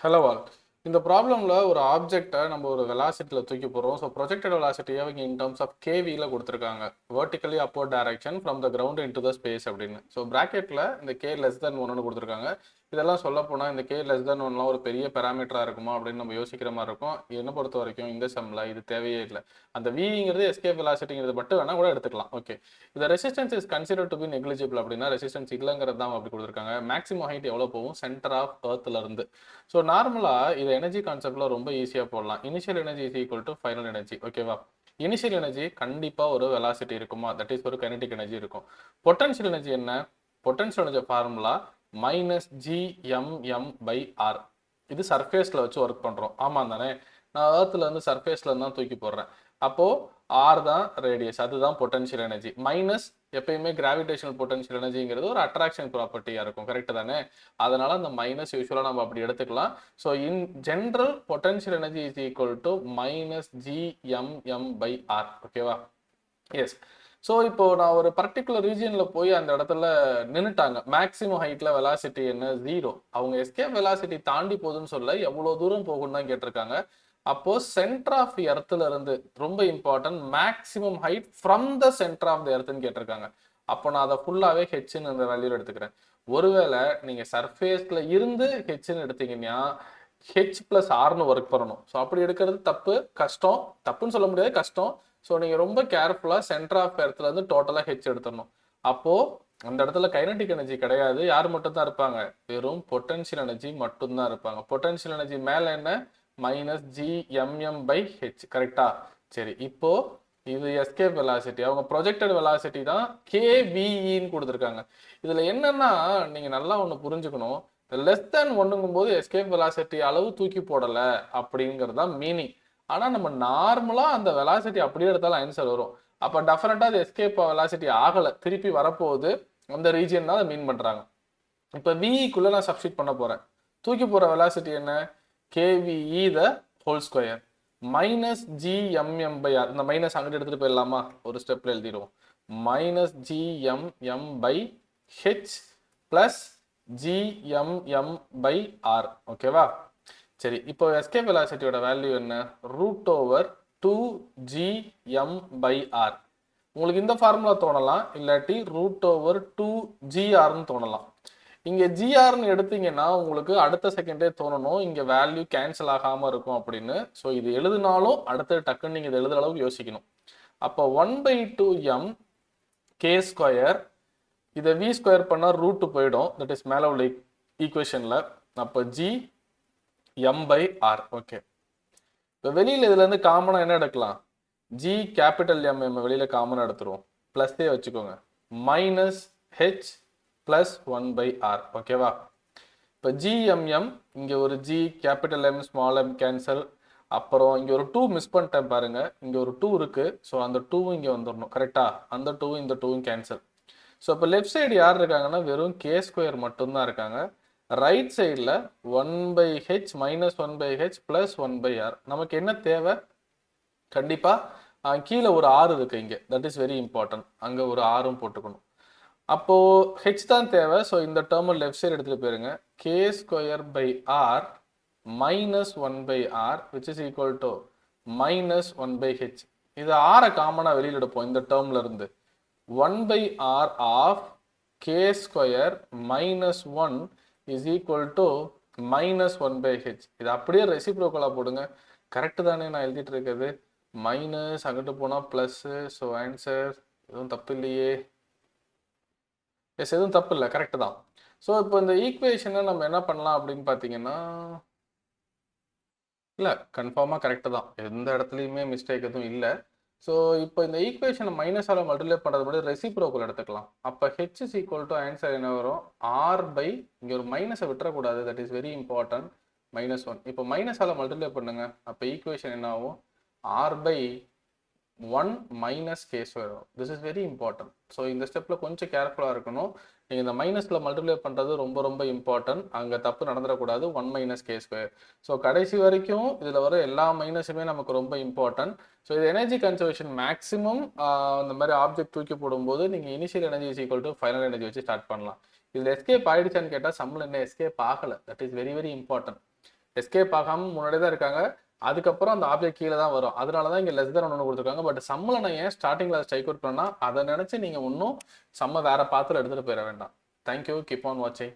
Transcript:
Hello all. இந்த ப்ராப்ளம்ல ஒரு ஆப்ஜெக்டை நம்ம ஒரு வெலாசிட்டியில் தூக்கி போகிறோம். ஸோ ப்ரொஜெக்டட் வெலாசிட்டியை இங்கே இன் டர்ம்ஸ் ஆஃப் கேவியில் கொடுத்துருக்காங்க. Vertically upward direction from the ground in to the space அப்படின்னு. ஸோ ப்ராக்கெட்டில் இந்த கே லெஸ் தென் ஒன்னு கொடுத்துருக்காங்க. இதெல்லாம் சொல்ல போனால் இந்த கே லெஸ் தென் ஒன்லாம் ஒரு பெரிய பேராமீட்டராக இருக்குமா அப்படின்னு நம்ம யோசிக்கிற மாதிரி இருக்கும். என்னை பொறுத்த வரைக்கும் இந்த செம்மில் இது தேவையே இல்லை. அந்த விங்கிறது எஸ்கேப் வெலாசிட்டிங்கிறது மட்டும் வேணால் கூட எடுத்துக்கலாம். ஓகே, இந்த resistance is consider to be negligible அப்படின்னா ரெசிஸ்டன்ஸ் இல்லைங்கிறது தான் அப்படி கொடுத்துருக்காங்க. மேக்ஸிமம் ஹைட் எவ்வளோ போகும்? சென்டர் ஆஃப் எர்த்ல இருந்து. ஸோ நார்மலாக இது எனர்ஜி கான்செப்டில் ரொம்ப ஈஸியாக போடலாம். Initial energy is equal to final energy. ஓகேவா? இனிஷியல் எனர்ஜி கண்டிப்பாக ஒரு வெலாசிட்டி இருக்குமா, தட் இஸ் ஒரு கைனடிக் எனர்ஜி இருக்கும். பொட்டன்ஷியல் எனர்ஜி என்ன? Potential energy formula -gmm/r. இது சர்ஃபேஸில் வச்சு ஒர்க் பண்ணுறோம். ஆமாம் தானே? நான் ஏர்த்தில் இருந்து சர்ஃபேஸில் இருந்து தான் தூக்கி போடுறேன். அப்போது ஆர் தான் ரேடியஸ், அதுதான் பொட்டன்ஷியல் எனர்ஜி. மைனஸ் எப்பயுமே கிராவிடேஷனல் பொட்டன்ஷியல் எனர்ஜிங்கிறது ஒரு அட்ராக்ஷன் ப்ராப்பர்ட்டியாக இருக்கும். கரெக்டு தானே? அதனால அந்த மைனஸ் யூஸ்வலாக நம்ம அப்படி எடுத்துக்கலாம். So in general potential energy is equal to -gmm/r. ஓகேவா? எஸ். ஸோ இப்போ நான் ஒரு பர்டிகுலர் ரீஜியனில் போய் அந்த இடத்துல நின்றுட்டாங்க. மேக்ஸிமம் ஹைட்டில் வெலாசிட்டி என்ன? 0. அவங்க எஸ்கேப் வெலாசிட்டி தாண்டி போகுதுன்னு சொல்ல எவ்வளோ தூரம் போகும்னு தான் கேட்டிருக்காங்க. அப்போ சென்டர் ஆஃப் எர்த்ல இருந்து ரொம்ப important, maximum height from the centre of the எர்த்னு கேட்டிருக்காங்க. அப்போ நான் அதை ஃபுல்லாகவே ஹெச்ன்னு அந்த வேல்யூ எடுத்துக்கிறேன். ஒருவேளை நீங்கள் சர்ஃபேஸில் இருந்து ஹெச்ன்னு எடுத்தீங்கன்னா ஹெச் பிளஸ் ஆர்னு ஒர்க் பண்ணணும். ஸோ அப்படி எடுக்கிறது தப்பு, கஷ்டம். தப்புன்னு சொல்ல முடியாது, கஷ்டம். ஸோ நீங்கள் ரொம்ப கேர்ஃபுல்லாக சென்டர் ஆஃப் எர்த்ல இருந்து டோட்டலாக ஹெச் எடுத்துடணும். அப்போது அந்த இடத்துல கைனடிக் எனர்ஜி கிடையாது. யார் மட்டும் தான் இருப்பாங்க? வெறும் பொட்டன்ஷியல் எனர்ஜி மட்டும்தான் இருப்பாங்க. பொட்டன்ஷியல் எனர்ஜி மேலே என்ன? -gmm/h. கரெக்டா? சரி, இப்போ இது எஸ்கேப் வெலாசிட்டி. அவங்க ப்ரொஜெக்டட் வெலாசிட்டி தான் KVEன்னு கொடுத்துருக்காங்க. இதுல என்னன்னா நீங்க நல்லா ஒன்று புரிஞ்சுக்கணும். லெஸ் தேன் ஒன்னுங்கும் போது எஸ்கேப் வெலாசிட்டி அளவு தூக்கி போடல அப்படிங்கிறது தான் மீனிங். ஆனா நம்ம நார்மலா அந்த வெலாசிட்டி அப்படியே எடுத்தாலும் ஆன்சர் வரும். அப்ப டெஃபினட்டா அது எஸ்கேப் வெலாசிட்டி ஆகல, திருப்பி வரப்போகுது, அந்த ரீஜியன் தான் அதை மீன் பண்றாங்க. இப்ப விஇக்குள்ள நான் சப்ஸ்டிட் பண்ண போறேன். தூக்கி போற வெலாசிட்டி என்ன? KVE the whole square -gmm/r. இந்த மைனஸ் அங்கிட்டு எடுத்துட்டு போயிடலாமா? ஒரு ஸ்டெப்ல எழுதிடுவோம். -gmm/h plus gmm/r. ஓகேவா? சரி, இப்போ எஸ்கேப் வெலாசிட்டியோட வேல்யூ என்ன? √2gm/r. உங்களுக்கு இந்த ஃபார்முலா தோணலாம், இல்லாட்டி √2gr தோணலாம். இங்க ஜிஆர்னு எடுத்தீங்கன்னா உங்களுக்கு அடுத்த செகண்டே தோணணும் இங்க வேல்யூ கேன்சல் ஆகாம இருக்கும் அப்படின்னு. ஸோ இது எழுதினாலும் அடுத்த டக்குன்னு நீங்க இதை எழுதுற அளவுக்கு யோசிக்கணும். அப்போ 1/2m k², இதை v ஸ்கொயர் பண்ணா ரூட் போயிடும், தட் இஸ் மேல உள்ள ஈக்குவேஷன்ல. அப்போ gm/r. ஓகே, இப்போ வெளியில இதுல இருந்து காமனா என்ன எடுக்கலாம்? G_M வெளியில காமனா எடுத்துருவோம், பிளஸ் வச்சுக்கோங்க, -h plus 1/r. ஓகேவா? இப்போ gmm, இங்க ஒரு G, M, m கேன்சல். அப்புறம் இங்க ஒரு 2 மிஸ் பண்ணிட்டேன் பாருங்க, இங்க ஒரு 2 இருக்கு. ஸோ அந்த 2 இங்க வந்துடணும். கரெக்டா? அந்த 2 இந்த 2 கேன்சல். ஸோ இப்போ லெஃப்ட் சைடு யார் இருக்காங்கன்னா வெறும் k² மட்டும்தான் இருக்காங்க. ரைட் சைடில் 1/h -1/h plus 1/r. நமக்கு என்ன தேவை? கண்டிப்பா கீழே ஒரு r இருக்கு இங்க, தட் இஸ் வெரி இம்பார்ட்டன்ட். அங்க ஒரு r-ம் போட்டுக்கணும். அப்போ h தான் தேவை. ஸோ இந்த டேர்ம் லெஃப்ட் சைடு எடுத்துட்டு போயிருங்க. k²/r -1/r which is equal to -1/h. இது r காமனா வெளியில எடுப்போம் இந்த டேர்ம்ல இருந்து. 1/r of k² -1 is equal to -1/h. இது அப்படியே ரெசிப்ரோக்கலா போடுங்க. கரெக்ட் தானே நான் எழுதிட்டு இருக்கிறது? மைனஸ் அங்கிட்டு போனா பிளஸ். ஸோ ஆன்சர் எதுவும் தப்பு இல்லையே? எஸ், எதுவும் தப்பு இல்லை, கரெக்ட் தான். ஸோ இப்போ இந்த ஈக்குவேஷனை நம்ம என்ன பண்ணலாம் அப்படின்னு பார்த்தீங்கன்னா, இல்லை கன்ஃபார்மாக கரெக்டு தான், எந்த இடத்துலையுமே மிஸ்டேக் எதுவும் இல்லை. ஸோ இப்போ இந்த ஈக்குவேஷனை மைனஸால் மல்டிப்ளை பண்ணுறது மட்டும் ரெசிப்ரோக்கல் எடுத்துக்கலாம். அப்போ H is equal to answer என்ன வரும்? r/, இங்கே ஒரு மைனஸை விட்டுறக்கூடாது, தட் இஸ் வெரி இம்பார்ட்டன்ட், -1. இப்போ மைனஸால் மல்டிப்ளை பண்ணுங்க. அப்போ ஈக்குவேஷன் என்ன ஆகும்? r/1 -k². This is very important. So இந்த ஸ்டெப்பில் கொஞ்சம் கேர்ஃபுல்லாக இருக்கணும். நீங்கள் இந்த மைனஸில் மல்டிப்ளை பண்ணுறது ரொம்ப ரொம்ப இம்பார்ட்டன்ட். அங்கே தப்பு நடந்துடக்கூடாது. 1 -k². ஸோ கடைசி வரைக்கும் இதில் வர எல்லா மைனஸுமே நமக்கு ரொம்ப இம்பார்ட்டன்ட். ஸோ இது எனர்ஜி கன்சர்வேஷன் மேக்ஸிமம். இந்த மாதிரி ஆப்ஜெக்ட் தூக்கி போடும்போது நீங்கள் initial energy is equal to final energy வச்சு ஸ்டார்ட் பண்ணலாம். இதில் எஸ்கேப் ஆயிடுச்சான்னு கேட்டால் சம்மில் என்ன எஸ்கேப் ஆகலை. That is very very important. Escape ஆகாமல் முன்னாடி தான் இருக்காங்க. அதுக்கப்புறம் அந்த ஆப்ஜெக்ட் கீழே தான் வரும். அதனால தான் இங்கே லெஸ் தென் ஒன்று கொடுத்துருக்காங்க. பட் சம்மில் நான் ஏன் ஸ்டார்டிங்கில் ஸ்ட்ரைக் அவுட் பண்ணால் அதை நினச்சி நீங்கள் இன்னும் சம்மை வேறு பாத்தில் எடுத்துகிட்டு போயிட வேண்டாம். தேங்க்யூ, கீப் ஆன் வாட்சிங்.